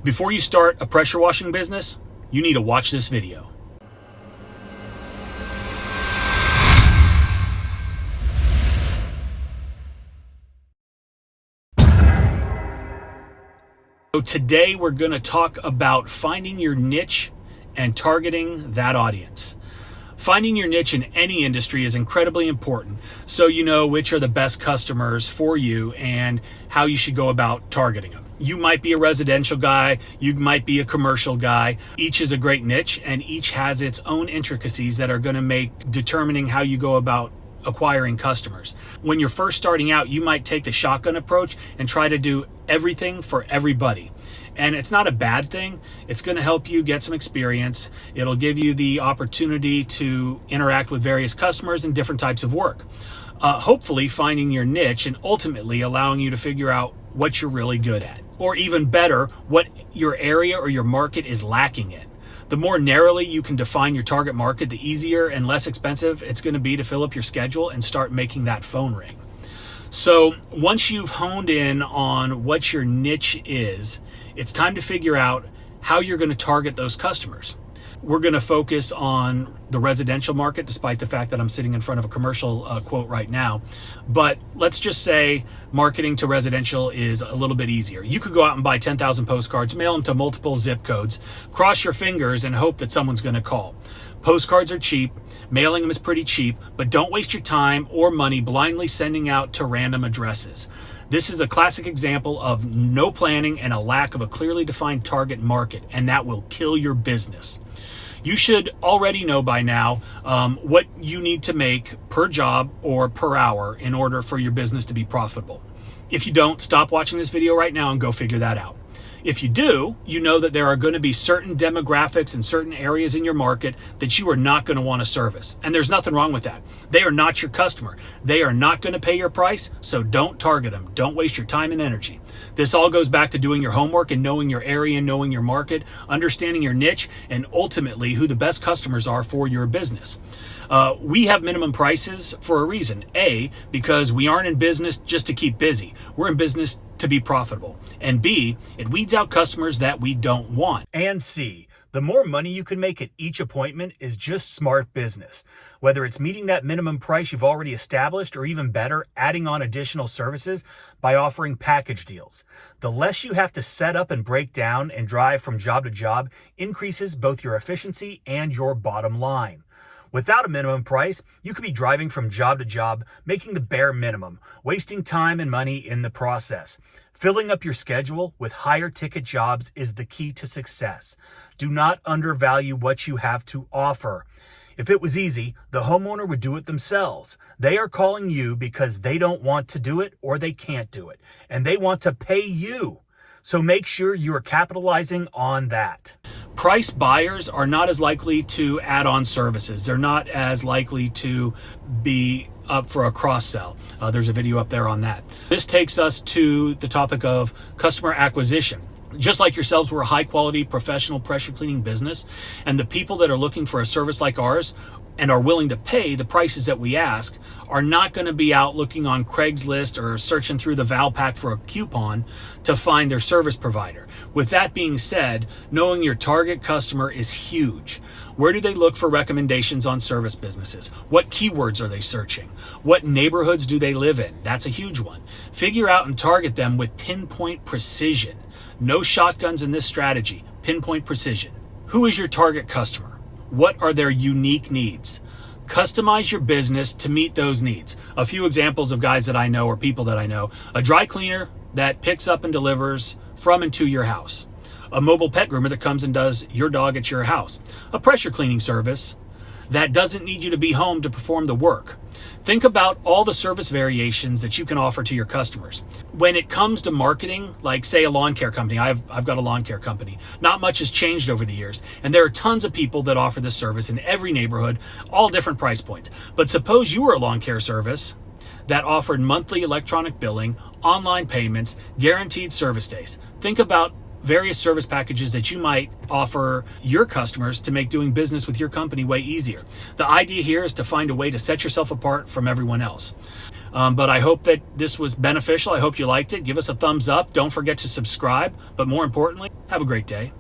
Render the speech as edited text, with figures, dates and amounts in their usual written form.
Before you start a pressure washing business, you need to watch this video. So today we're going to talk about finding your niche and targeting that audience. Finding your niche in any industry is incredibly important, so you know which are the best customers for you and how you should go about targeting them. You might be a residential guy, you might be a commercial guy. Each is a great niche and each has its own intricacies that are going to make determining how you go about acquiring customers. When you're first starting out, you might take the shotgun approach and try to do everything for everybody. And it's not a bad thing. It's going to help you get some experience. It'll give you the opportunity to interact with various customers and different types of work. Hopefully finding your niche and ultimately allowing you to figure out what you're really good at. Or even better, what your area or your market is lacking in. The more narrowly you can define your target market, the easier and less expensive it's going to be to fill up your schedule and start making that phone ring. So once you've honed in on what your niche is, it's time to figure out how you're going to target those customers. We're going to focus on the residential market, despite the fact that I'm sitting in front of a commercial quote right now. But let's just say marketing to residential is a little bit easier. You could go out and buy 10,000 postcards, mail them to multiple zip codes, cross your fingers and hope that someone's going to call. Postcards are cheap, mailing them is pretty cheap, but don't waste your time or money blindly sending out to random addresses. This is a classic example of no planning and a lack of a clearly defined target market, and that will kill your business. You should already know by now what you need to make per job or per hour in order for your business to be profitable. If you don't, stop watching this video right now and go figure that out. If you do, you know that there are going to be certain demographics and certain areas in your market that you are not going to want to service. And there's nothing wrong with that. They are not your customer. They are not going to pay your price, so don't target them. Don't waste your time and energy. This all goes back to doing your homework and knowing your area, knowing your market, understanding your niche, and ultimately who the best customers are for your business. We have minimum prices for a reason. A, because we aren't in business just to keep busy. We're in business to be profitable. And B, it weeds out customers that we don't want. And C, the more money you can make at each appointment is just smart business. Whether it's meeting that minimum price you've already established or even better, adding on additional services by offering package deals. The less you have to set up and break down and drive from job to job increases both your efficiency and your bottom line. Without a minimum price, you could be driving from job to job, making the bare minimum, wasting time and money in the process. Filling up your schedule with higher ticket jobs is the key to success. Do not undervalue what you have to offer. If it was easy, the homeowner would do it themselves. They are calling you because they don't want to do it or they can't do it, and they want to pay you. So make sure you are capitalizing on that. Price buyers are not as likely to add on services. They're not as likely to be up for a cross-sell. There's a video up there on that. This takes us to the topic of customer acquisition. Just like yourselves, we're a high-quality professional pressure cleaning business, and the people that are looking for a service like ours and are willing to pay the prices that we ask are not going to be out looking on Craigslist or searching through the Valpak for a coupon to find their service provider. With that being said, knowing your target customer is huge. Where do they look for recommendations on service businesses? What keywords are they searching? What neighborhoods do they live in? That's a huge one. Figure out and target them with pinpoint precision. No shotguns in this strategy. Pinpoint precision. Who is your target customer? What are their unique needs? Customize your business to meet those needs. A few examples of guys that I know or people that I know. A dry cleaner that picks up and delivers from and to your house. A mobile pet groomer that comes and does your dog at your house. A pressure cleaning service that doesn't need you to be home to perform the work. Think about all the service variations that you can offer to your customers. When it comes to marketing, like say a lawn care company, I've got a lawn care company. Not much has changed over the years, and there are tons of people that offer this service in every neighborhood, all different price points. But suppose you were a lawn care service that offered monthly electronic billing, online payments, guaranteed service days. Think about various service packages that you might offer your customers to make doing business with your company way easier. The idea here is to find a way to set yourself apart from everyone else. But I hope that this was beneficial. I hope you liked it. Give us a thumbs up. Don't forget to subscribe. But more importantly, have a great day.